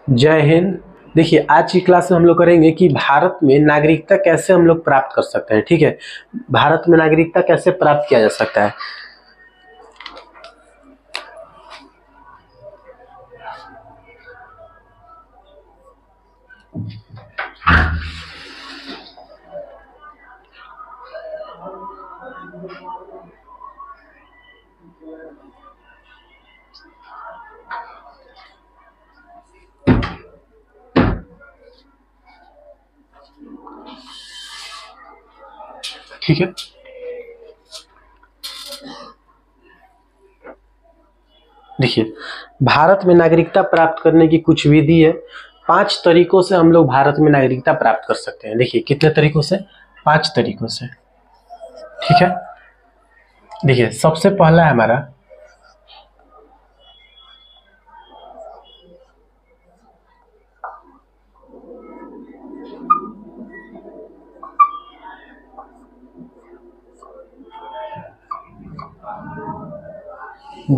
जय हिंद। देखिए, आज की क्लास में हम लोग करेंगे कि भारत में नागरिकता कैसे हम लोग प्राप्त कर सकते हैं। ठीक है, भारत में नागरिकता कैसे प्राप्त किया जा सकता है। ठीक है, देखिए, भारत में नागरिकता प्राप्त करने की कुछ विधि है। 5 तरीकों से हम लोग भारत में नागरिकता प्राप्त कर सकते हैं। देखिए, कितने तरीकों से? 5 तरीकों से। ठीक है, देखिए, सबसे पहला है हमारा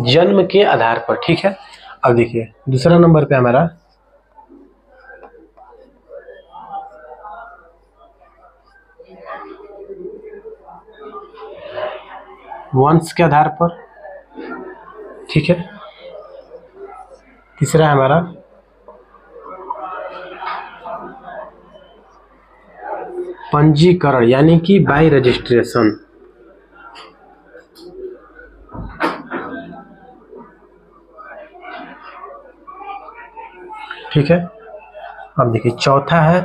जन्म के आधार पर। ठीक है, अब देखिए, दूसरा नंबर पे हमारा वंश के आधार पर। ठीक है, तीसरा है हमारा पंजीकरण, यानी कि बाय रजिस्ट्रेशन। ठीक है, अब देखिए, चौथा है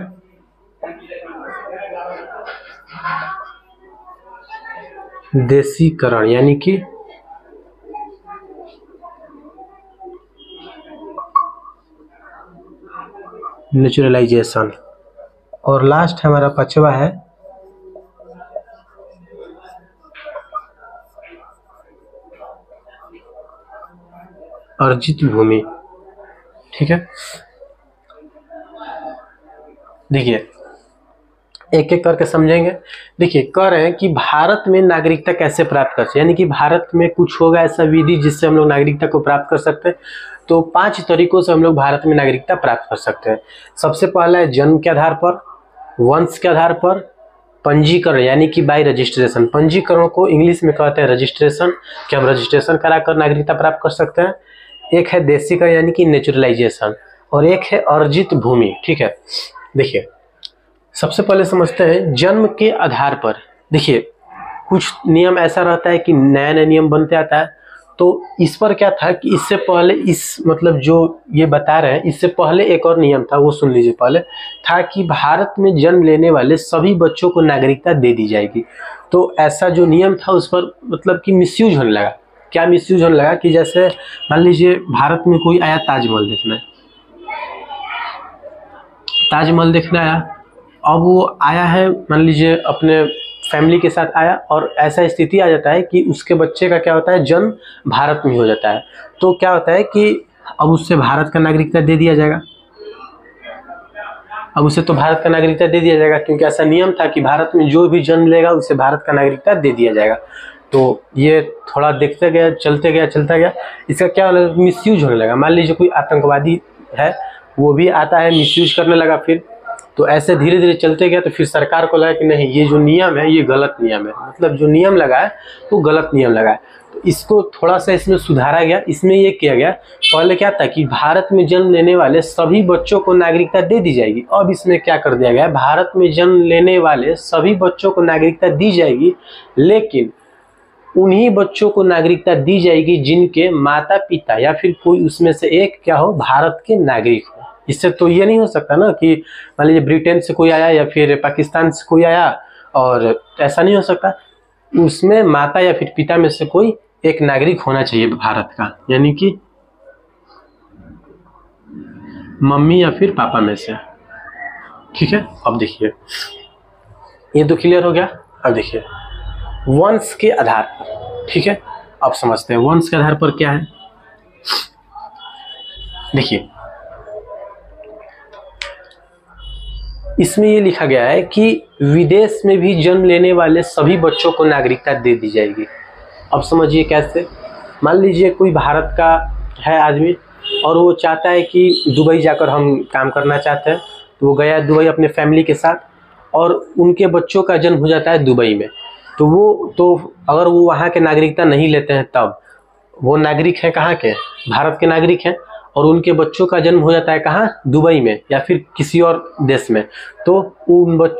देशीकरण, यानी कि नेचुरलाइजेशन। और लास्ट हमारा 5वां है अर्जित भूमि। ठीक है, देखिए, एक एक करके समझेंगे। देखिए, कह रहे हैं कि भारत में नागरिकता कैसे प्राप्त कर सकते, यानी कि भारत में कुछ होगा ऐसा विधि जिससे हम लोग नागरिकता को प्राप्त कर सकते हैं। तो 5 तरीकों से हम लोग भारत में नागरिकता प्राप्त कर सकते हैं। सबसे पहला है जन्म के आधार पर, वंश के आधार पर, पंजीकरण यानी कि बाय रजिस्ट्रेशन। पंजीकरण को इंग्लिश में कहते हैं रजिस्ट्रेशन, कि हम रजिस्ट्रेशन कराकर नागरिकता प्राप्त कर सकते हैं। एक है देशीकरण यानी कि नेचुरलाइजेशन, और एक है अर्जित भूमि। ठीक है, देखिए, सबसे पहले समझते हैं जन्म के आधार पर। देखिए, कुछ नियम ऐसा रहता है कि नया नया नियम बनते आता है। तो इस पर क्या था कि इससे पहले मतलब जो ये बता रहे हैं, इससे पहले एक और नियम था, वो सुन लीजिए। पहले था कि भारत में जन्म लेने वाले सभी बच्चों को नागरिकता दे दी जाएगी। तो ऐसा जो नियम था उस पर मतलब कि मिसयूज होने लगा। क्या मिसयूज होने लगा कि जैसे मान लीजिए भारत में कोई आया ताजमहल देखना है, ताजमहल देखने आया। अब वो आया है, मान लीजिए अपने फैमिली के साथ आया, और ऐसा स्थिति आ जाता है कि उसके बच्चे का क्या होता है, जन्म भारत में हो जाता है। तो क्या होता है कि अब उससे भारत का नागरिकता दे दिया जाएगा। अब उसे तो भारत का नागरिकता दे दिया जाएगा, क्योंकि ऐसा नियम था कि भारत में जो भी जन्म लेगा उसे भारत का नागरिकता दे दिया जाएगा। तो ये थोड़ा देखते गया, चलते गया, चलता गया। इसका क्या मिसयूज होने लगा। मान लीजिए कोई आतंकवादी है, वो भी आता है, मिसयूज करने लगा। फिर तो ऐसे धीरे धीरे चलते गया। तो फिर सरकार को लगा कि नहीं, ये जो नियम है ये गलत नियम है, मतलब जो नियम लगा है वो गलत नियम लगा है। तो इसको थोड़ा सा इसमें सुधारा गया। इसमें ये किया गया, पहले क्या था कि भारत में जन्म लेने वाले सभी बच्चों को नागरिकता दे दी जाएगी। अब इसमें क्या कर दिया गया है, भारत में जन्म लेने वाले सभी बच्चों को नागरिकता दी जाएगी, लेकिन उन्हीं बच्चों को नागरिकता दी जाएगी जिनके माता पिता या फिर कोई उसमें से एक क्या हो, भारत के नागरिक हो। इससे तो ये नहीं हो सकता ना कि मान लीजिए ब्रिटेन से कोई आया या फिर पाकिस्तान से कोई आया, और ऐसा नहीं हो सकता। उसमें माता या फिर पिता में से कोई एक नागरिक होना चाहिए भारत का, यानी कि मम्मी या फिर पापा में से। ठीक है, अब देखिए, ये तो क्लियर हो गया। अब देखिए वंश के आधार पर। ठीक है, अब समझते हैं वंश के आधार पर क्या है। देखिए, इसमें ये लिखा गया है कि विदेश में भी जन्म लेने वाले सभी बच्चों को नागरिकता दे दी जाएगी। अब समझिए कैसे। मान लीजिए कोई भारत का है आदमी, और वो चाहता है कि दुबई जाकर हम काम करना चाहते हैं। तो वो गया दुबई अपने फैमिली के साथ, और उनके बच्चों का जन्म हो जाता है दुबई में। तो अगर वो वहाँ के नागरिकता नहीं लेते हैं, तब वो नागरिक हैं कहाँ के, भारत के नागरिक हैं, और उनके बच्चों का जन्म हो जाता है कहाँ, दुबई में या फिर किसी और देश में। तो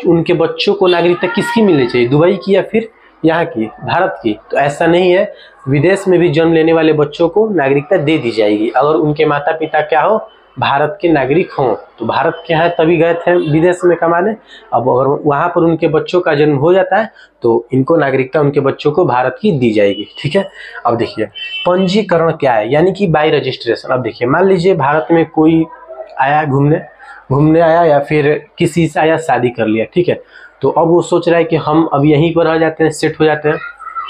उनके बच्चों को नागरिकता किसकी मिलनी चाहिए, दुबई की या फिर यहाँ की, भारत की? तो ऐसा नहीं है, विदेश में भी जन्म लेने वाले बच्चों को नागरिकता दे दी जाएगी अगर उनके माता पिता क्या हो, भारत के नागरिक हों। तो भारत के हैं तभी गए थे विदेश में कमाने। अब अगर वहाँ पर उनके बच्चों का जन्म हो जाता है तो इनको नागरिकता उनके बच्चों को भारत की दी जाएगी। ठीक है, अब देखिए पंजीकरण क्या है, यानी कि बाय रजिस्ट्रेशन। अब देखिए मान लीजिए भारत में कोई आया घूमने आया, या फिर किसी से आया, शादी कर लिया, ठीक है। तो अब वो सोच रहा है कि हम अब यहीं पर रह जाते हैं, सेट हो जाते हैं,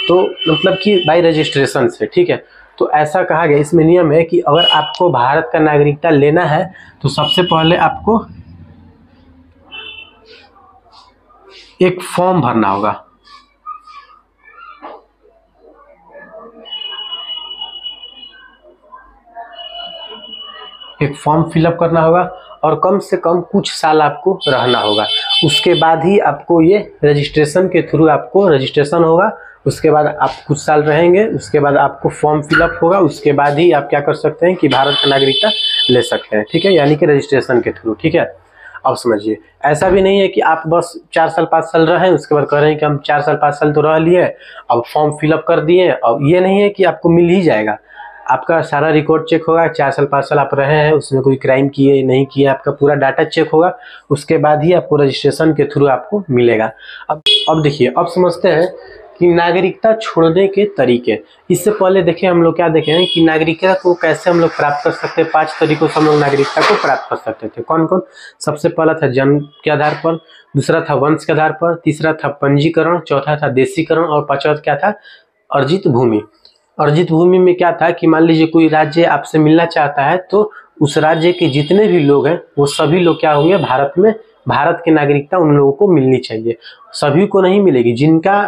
तो मतलब कि बाय रजिस्ट्रेशन से, ठीक है। तो ऐसा कहा गया, इसमें नियम है कि अगर आपको भारत का नागरिकता लेना है तो सबसे पहले आपको एक फॉर्म भरना होगा। एक फॉर्म फिलअप करना होगा और कम से कम कुछ साल आपको रहना होगा। उसके बाद ही आपको ये रजिस्ट्रेशन के थ्रू आपको रजिस्ट्रेशन होगा। उसके बाद आप कुछ साल रहेंगे, उसके बाद आपको फॉर्म फिलअप होगा, उसके बाद ही आप क्या कर सकते हैं कि भारत का नागरिकता ले सकते हैं। ठीक है, यानी कि रजिस्ट्रेशन के थ्रू। ठीक है, अब समझिए, ऐसा भी नहीं है कि आप बस 4 साल 5 साल रहे उसके बाद कह रहे हैं कि हम 4 साल 5 साल तो रह लिए, अब फॉर्म फिलअप कर दिए। अब ये नहीं है कि आपको मिल ही जाएगा, आपका सारा रिकॉर्ड चेक होगा। 4 साल 5 साल आप रहे हैं, उसमें कोई क्राइम किए नहीं किए, आपका पूरा डाटा चेक होगा, उसके बाद ही आपको रजिस्ट्रेशन के थ्रू आपको मिलेगा। अब देखिए, अब समझते हैं कि नागरिकता छोड़ने के तरीके। इससे पहले देखिए हम लोग क्या देखे हैं कि नागरिकता को कैसे हम लोग प्राप्त कर सकते हैं। 5 तरीकों से हम लोग नागरिकता को प्राप्त कर सकते थे। कौन कौन? सबसे पहला था जन्म के आधार पर, दूसरा था वंश के आधार पर, तीसरा था पंजीकरण, चौथा था देशीकरण, और पांचवा क्या था? अर्जित भूमि। अर्जित भूमि में क्या था कि मान लीजिए कोई राज्य आपसे मिलना चाहता है तो उस राज्य के जितने भी लोग हैं वो सभी लोग क्या होंगे, भारत में, भारत की नागरिकता उन लोगों को मिलनी चाहिए। सभी को नहीं मिलेगी, जिनका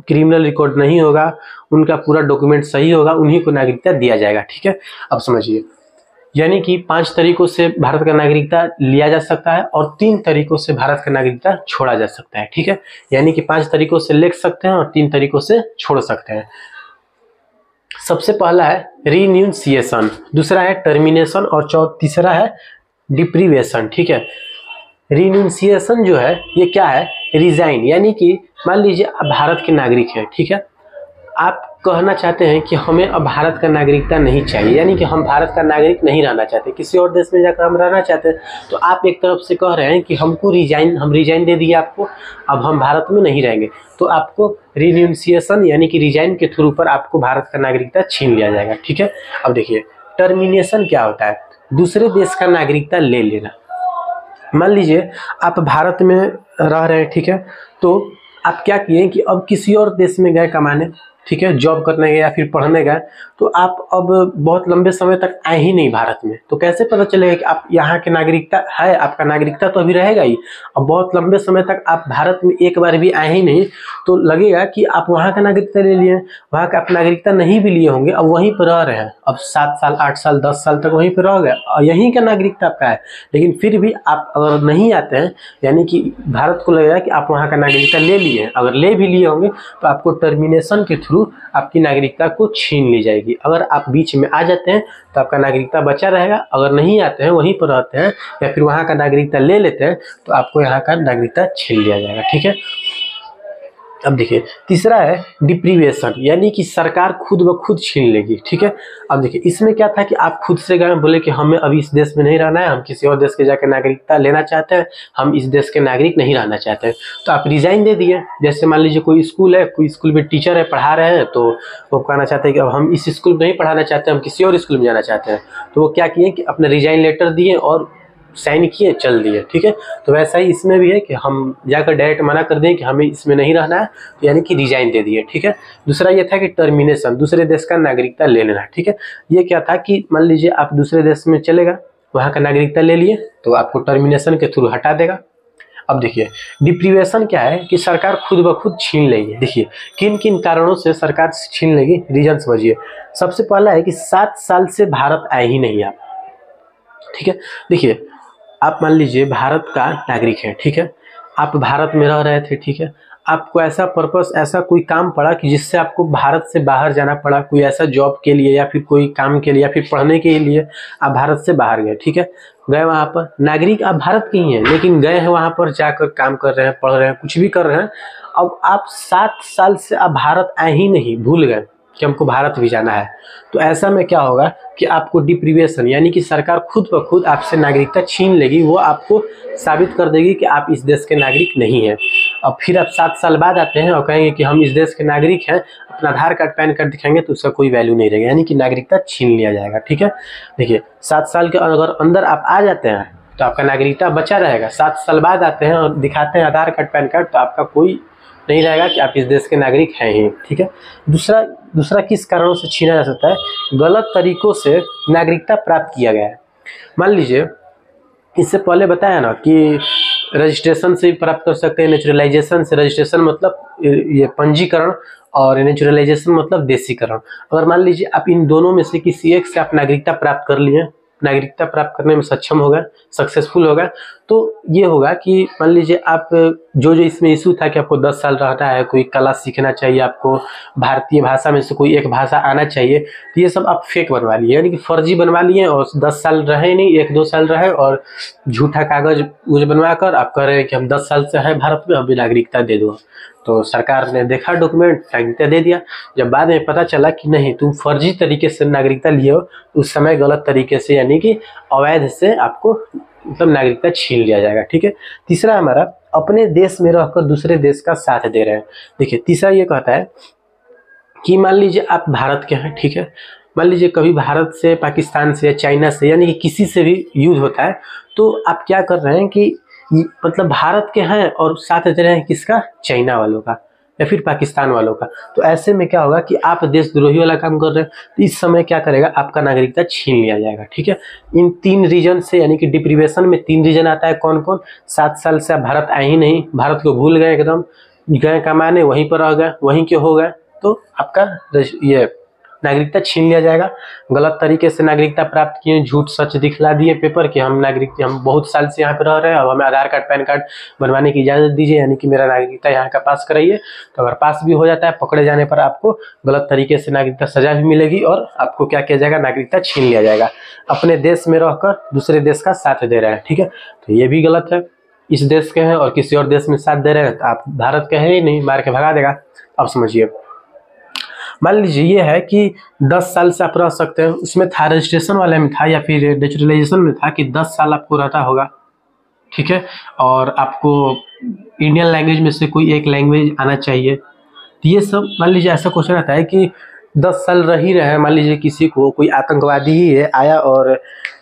क्रिमिनल रिकॉर्ड नहीं होगा, उनका पूरा डॉक्यूमेंट सही होगा, उन्हीं को नागरिकता दिया जाएगा। ठीक है, अब समझिए, यानी कि 5 तरीकों से भारत का नागरिकता लिया जा सकता है और 3 तरीकों से भारत का नागरिकता छोड़ा जा सकता है। ठीक है, यानी कि 5 तरीकों से ले सकते हैं और 3 तरीकों से छोड़ सकते हैं। सबसे पहला है रिन्यूंसिएशन, दूसरा है टर्मिनेशन, और तीसरा है डिप्रीवेशन। ठीक है, रिन्यूंसिएशन जो है ये क्या है? रिजाइन, यानी कि मान लीजिए आप भारत के नागरिक हैं, ठीक है, आप कहना चाहते हैं कि हमें अब भारत का नागरिकता नहीं चाहिए, यानी कि हम भारत का नागरिक नहीं रहना चाहते, किसी और देश में जाकर हम रहना चाहते हैं। तो आप एक तरफ से कह रहे हैं कि हमको हम रिजाइन दे दिए आपको, अब हम भारत में नहीं रहेंगे, तो आपको रिन्यूंसिएशन यानी कि रिजाइन के थ्रू पर आपको भारत का नागरिकता छीन लिया जाएगा। ठीक है, अब देखिए टर्मिनेशन क्या होता है? दूसरे देश का नागरिकता ले लेना। मान लीजिए आप भारत में रह रहे हैं, ठीक है, तो आप क्या किए कि अब किसी और देश में गए कमाने, ठीक है, जॉब करने गए या फिर पढ़ने गए, तो आप अब बहुत लंबे समय तक आए ही नहीं भारत में, तो कैसे पता चलेगा कि आप यहाँ के नागरिकता है? आपका नागरिकता तो अभी रहेगा ही। अब बहुत लंबे समय तक आप भारत में एक बार भी आए ही नहीं, तो लगेगा कि आप वहाँ का नागरिकता ले लिए, वहाँ का आप नागरिकता नहीं भी लिए होंगे, अब वहीं पर रह रहे हैं, अब 7 साल 8 साल 10 साल तक वहीं पर रह गए और यहीं का नागरिकता आपका है। लेकिन फिर भी आप अगर नहीं आते हैं, यानी कि भारत को लगेगा कि आप वहाँ का नागरिकता ले लिए हैं, अगर ले भी लिए होंगे तो आपको टर्मिनेशन के थ्रू आपकी नागरिकता को छीन ली जाएगी। अगर आप बीच में आ जाते हैं तो आपका नागरिकता बचा रहेगा, अगर नहीं आते हैं, वहीं पर रहते हैं या फिर वहाँ का नागरिकता ले लेते हैं तो आपको यहाँ का नागरिकता छीन लिया जाएगा। ठीक है, अब देखिए तीसरा है डिप्रीवेशन, यानी कि सरकार खुद ब खुद छीन लेगी। ठीक है, अब देखिए इसमें क्या था कि आप खुद से गए, बोले कि हमें अभी इस देश में नहीं रहना है, हम किसी और देश के जाकर नागरिकता लेना चाहते हैं, हम इस देश के नागरिक नहीं रहना चाहते हैं, तो आप रिजाइन दे दिए। जैसे मान लीजिए कोई स्कूल है, कोई स्कूल में टीचर है, पढ़ा रहे हैं, तो वो कहना चाहते हैं कि अब हम इस स्कूल में नहीं पढ़ाना चाहते, हम किसी और स्कूल में जाना चाहते हैं, तो वो क्या किए कि अपने रिजाइन लेटर दिए और साइन किए, चल दिए। ठीक है, तो वैसा ही इसमें भी है कि हम जाकर डायरेक्ट मना कर दें कि हमें इसमें नहीं रहना है, तो यानी कि रिजाइन दे दिए। ठीक है, दूसरा ये था कि टर्मिनेशन, दूसरे देश का नागरिकता ले लेना। ठीक है, ये क्या था कि मान लीजिए आप दूसरे देश में चले गए, वहाँ का नागरिकता ले लिए, तो आपको टर्मिनेशन के थ्रू हटा देगा। अब देखिए डिप्रीवेशन क्या है कि सरकार खुद ब खुद छीन लेगी। देखिए किन किन कारणों से सरकार छीन लेगी, रीजन समझिए। सबसे पहला है कि 7 साल से भारत आए ही नहीं आप, ठीक है। देखिए, आप मान लीजिए भारत का नागरिक है, ठीक है, आप भारत में रह रहे थे, ठीक है, आपको ऐसा पर्पस, ऐसा कोई काम पड़ा कि जिससे आपको भारत से बाहर जाना पड़ा, कोई ऐसा जॉब के लिए या फिर कोई काम के लिए या फिर पढ़ने के लिए आप भारत से बाहर गए, ठीक है, गए वहाँ पर, नागरिक आप भारत के ही हैं लेकिन गए हैं वहाँ पर, जाकर काम कर रहे हैं, पढ़ रहे हैं, कुछ भी कर रहे हैं। अब आप 7 साल से आप भारत आए ही नहीं, भूल गए कि हमको भारत भी जाना है, तो ऐसा में क्या होगा कि आपको डिप्रीवेशन, यानी कि सरकार खुद ब खुद आपसे नागरिकता छीन लेगी, वो आपको साबित कर देगी कि आप इस देश के नागरिक नहीं हैं। अब फिर आप 7 साल बाद आते हैं और कहेंगे कि हम इस देश के नागरिक हैं, अपना आधार कार्ड पैन कार्ड दिखाएंगे तो उसका कोई वैल्यू नहीं रहेगा, यानी कि नागरिकता छीन लिया जाएगा, ठीक है। देखिए, 7 साल के अगर अंदर आप आ जाते हैं तो आपका नागरिकता बचा रहेगा, 7 साल बाद आते हैं और दिखाते हैं आधार कार्ड पैन कार्ड तो आपका कोई नहीं रहेगा कि आप इस देश के नागरिक हैं ही, ठीक है। दूसरा किस कारणों से छीना जा सकता है, गलत तरीकों से नागरिकता प्राप्त किया गया है। मान लीजिए, इससे पहले बताया ना कि रजिस्ट्रेशन से भी प्राप्त कर सकते हैं, नेचुरलाइजेशन से, रजिस्ट्रेशन मतलब ये पंजीकरण और नेचुरलाइजेशन मतलब देशीकरण। अगर मान लीजिए आप इन दोनों में से किसी एक से आप नागरिकता प्राप्त कर लिए, नागरिकता प्राप्त करने में सक्षम हो गए, सक्सेसफुल हो गए, तो ये होगा कि मान लीजिए आप जो इसमें इशू था कि आपको 10 साल रहना है, कोई कला सीखना चाहिए, आपको भारतीय भाषा में से कोई एक भाषा आना चाहिए, तो ये सब आप फेक बनवा लिए, यानी कि फर्जी बनवा लिए और 10 साल रहे नहीं, 1-2 साल रहे और झूठा कागज बनवा कर आप कह रहे हैं कि हम 10 साल से हैं भारत में, अभी नागरिकता दे दो। तो सरकार ने देखा डॉक्यूमेंट, नागरिकता दे दिया। जब बाद में पता चला कि नहीं, तुम फर्जी तरीके से नागरिकता लिए हो, उस समय गलत तरीके से, यानी कि अवैध से आपको मतलब नागरिकता छीन लिया जाएगा, ठीक है। तीसरा हमारा, अपने देश में रहकर दूसरे देश का साथ दे रहे हैं। देखिए, तीसरा ये कहता है कि मान लीजिए आप भारत के हैं, ठीक है, मान लीजिए कभी भारत से, पाकिस्तान से या चाइना से, यानी कि किसी से भी युद्ध होता है, तो आप क्या कर रहे हैं कि मतलब भारत के हैं और साथ दे रहे हैं किसका, चाइना वालों का या फिर पाकिस्तान वालों का। तो ऐसे में क्या होगा कि आप देशद्रोही वाला काम कर रहे हैं, तो इस समय क्या करेगा, आपका नागरिकता छीन लिया जाएगा, ठीक है। इन 3 रीजन से, यानी कि डिप्रीवेशन में 3 रीजन आता है, कौन कौन, 7 साल से आप भारत आए ही नहीं, भारत को भूल गए एकदम, गए कमाने, वहीं पर रह गए, वहीं के हो गए, तो आपका ये नागरिकता छीन लिया जाएगा। गलत तरीके से नागरिकता प्राप्त किए, झूठ सच दिखला दिए पेपर कि हम बहुत साल से यहाँ पे रह रहे हैं, अब हमें आधार कार्ड पैन कार्ड बनवाने की इजाज़त दीजिए, यानी कि मेरा नागरिकता यहाँ का पास कराइए। तो अगर पास भी हो जाता है, पकड़े जाने पर आपको गलत तरीके से नागरिकता सजा भी मिलेगी और आपको क्या किया जाएगा, नागरिकता छीन लिया जाएगा। अपने देश में रहकर दूसरे देश का साथ दे रहे हैं, ठीक है, तो ये भी गलत है। इस देश के हैं और किसी और देश में साथ दे रहे हैं, तो आप भारत के हैं ही नहीं, मार के भगा देगा। अब समझिए, मान लीजिए ये है कि 10 साल से आप रह सकते हैं, उसमें था रजिस्ट्रेशन वाले में था या फिर नेचुरलाइजेशन में था कि 10 साल आपको रहता होगा, ठीक है, और आपको इंडियन लैंग्वेज में से कोई एक लैंग्वेज आना चाहिए। तो ये सब मान लीजिए ऐसा क्वेश्चन आता है कि 10 साल रह ही रहे हैं, मान लीजिए किसी को कोई आतंकवादी ही है, आया और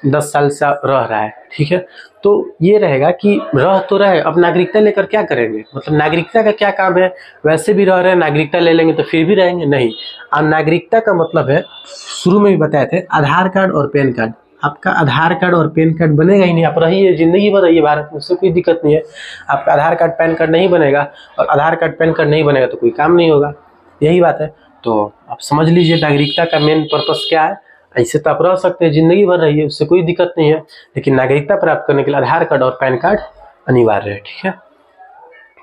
10 साल से रह रहा है, ठीक है, तो ये रहेगा कि रह तो रहे, अब नागरिकता लेकर क्या करेंगे, मतलब नागरिकता का क्या काम है, वैसे भी रह रहे हैं, नागरिकता ले लेंगे तो फिर भी रहेंगे नहीं। और नागरिकता का मतलब है, शुरू में भी बताए थे, आधार कार्ड और पैन कार्ड। आपका आधार कार्ड और पैन कार्ड बनेगा ही नहीं, आप रहिए, जिंदगी भर रहिए भारत में, उससे कोई दिक्कत नहीं है। आपका आधार कार्ड पैन कार्ड नहीं बनेगा और आधार कार्ड पैन कार्ड नहीं बनेगा तो कोई काम नहीं होगा, यही बात है। तो आप समझ लीजिए नागरिकता का मेन पर्पस क्या है। ऐसे तो आप रह सकते हैं, जिंदगी भर रहिए, उससे कोई दिक्कत नहीं है, लेकिन नागरिकता प्राप्त करने के लिए आधार कार्ड और पैन कार्ड अनिवार्य है, ठीक है।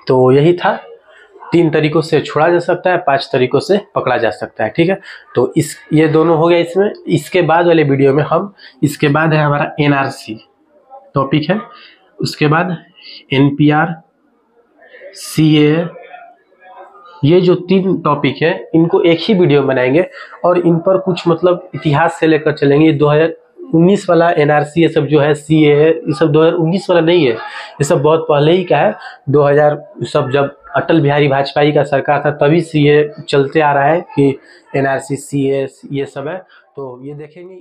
तो यही था, 3 तरीकों से छोड़ा जा सकता है, 5 तरीकों से पकड़ा जा सकता है, ठीक है। तो ये दोनों हो गया इसमें। इसके बाद वाले वीडियो में हम, इसके बाद है हमारा NRC टॉपिक है, उसके बाद NPR, CA, ये जो 3 टॉपिक है इनको एक ही वीडियो में बनाएंगे और इन पर कुछ मतलब इतिहास से लेकर चलेंगे। 2019 वाला NRC ये सब जो है, CA है, ये सब 2019 वाला नहीं है, ये सब बहुत पहले ही का है। 2000 सब जब अटल बिहारी वाजपेयी का सरकार था तभी CA चलते आ रहा है कि NRC CA ये सब है, तो ये देखेंगे।